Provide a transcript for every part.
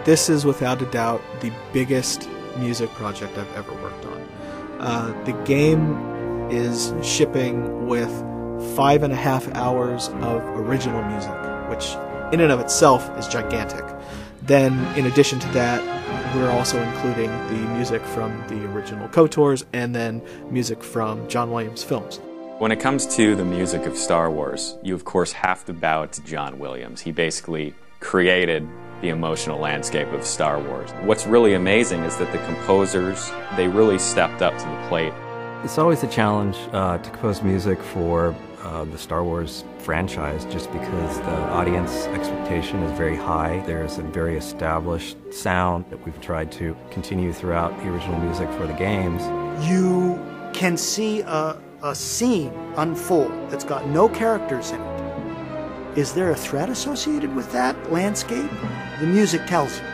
This is without a doubt the biggest music project I've ever worked on. The game is shipping with 5.5 hours of original music, which in and of itself is gigantic. Then, in addition to that, we're also including the music from the original KOTORs and then music from John Williams films. When it comes to the music of Star Wars, you of course have to bow to John Williams. He basically created the emotional landscape of Star Wars. What's really amazing is that the composers, they really stepped up to the plate. It's always a challenge to compose music for the Star Wars franchise, just because the audience expectation is very high. There's a very established sound that we've tried to continue throughout the original music for the games. You can see a scene unfold that's got no characters in it. Is there a threat associated with that landscape? The music tells you.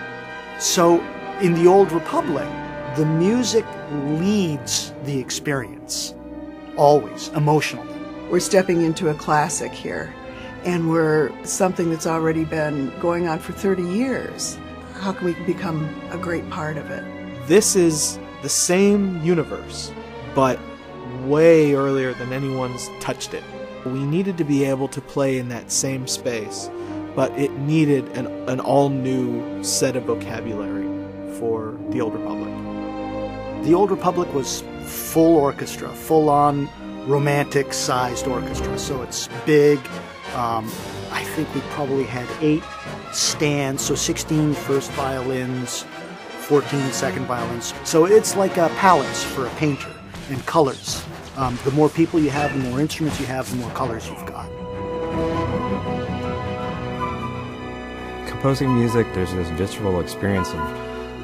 So in the Old Republic, the music leads the experience, always, emotionally. We're stepping into a classic here, and we're something that's already been going on for 30 years. How can we become a great part of it? This is the same universe, but way earlier than anyone's touched it. We needed to be able to play in that same space, but it needed an all-new set of vocabulary for the Old Republic. The Old Republic was full orchestra, full-on romantic-sized orchestra, so it's big. I think we probably had 8 stands, so 16 first violins, 14 second violins. So it's like a palettes for a painter, and colors. The more people you have, the more instruments you have, the more colors you've got. Composing music, there's this visceral experience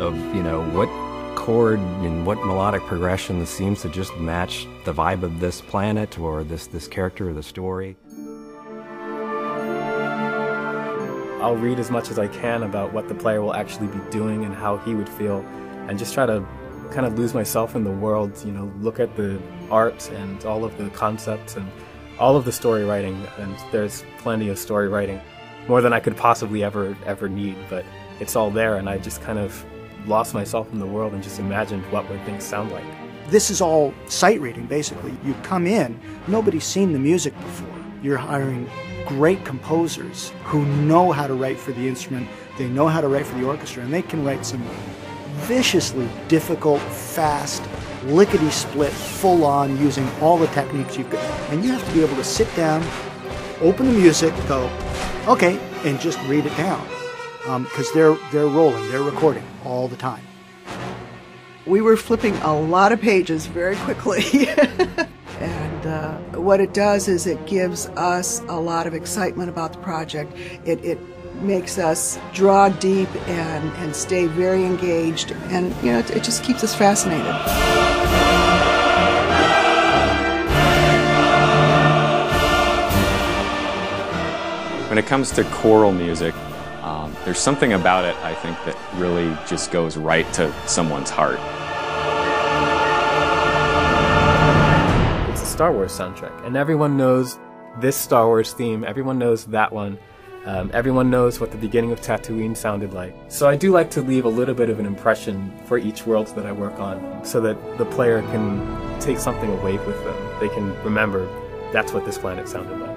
of you know, what chord and what melodic progression seems to just match the vibe of this planet or this character or the story. I'll read as much as I can about what the player will actually be doing and how he would feel, and just try to kind of lose myself in the world, you know, look at the art and all of the concepts and all of the story writing, and there's plenty of story writing, more than I could possibly ever need, but it's all there, and I just kind of lost myself in the world and just imagined what would things sound like. This is all sight reading, basically. You come in, nobody's seen the music before. You're hiring great composers who know how to write for the instrument, they know how to write for the orchestra, and they can write some viciously difficult, fast, lickety-split, full-on, using all the techniques you've got. And you have to be able to sit down, open the music, go, okay, and just read it down. Because they're rolling, they're recording all the time. We were flipping a lot of pages very quickly. And what it does is it gives us a lot of excitement about the project. It makes us draw deep and stay very engaged, and you know, it just keeps us fascinated. When it comes to choral music, there's something about it, I think, that really just goes right to someone's heart. It's a Star Wars soundtrack, and everyone knows this Star Wars theme, everyone knows that one, everyone knows what the beginning of Tatooine sounded like. So I do like to leave a little bit of an impression for each world that I work on, so that the player can take something away with them. They can remember that's what this planet sounded like.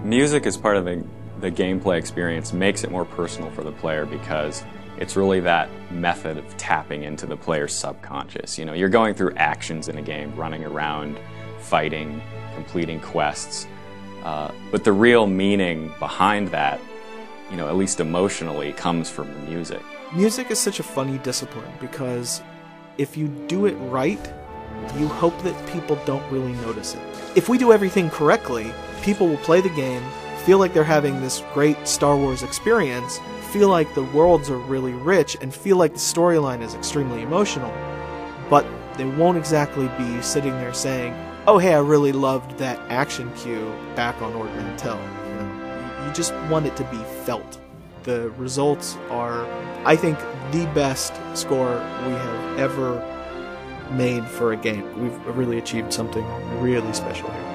Music as part of the gameplay experience makes it more personal for the player, because it's really that method of tapping into the player's subconscious. You know, you're going through actions in a game, running around, fighting, completing quests, but the real meaning behind that, you know, at least emotionally, comes from the music. Music is such a funny discipline, because if you do it right, you hope that people don't really notice it. If we do everything correctly, people will play the game, feel like they're having this great Star Wars experience, feel like the worlds are really rich, and feel like the storyline is extremely emotional, but they won't exactly be sitting there saying, oh hey, I really loved that action cue back on Ord Mantell. You know, you just want it to be felt. The results are, I think, the best score we have ever made for a game. We've really achieved something really special here.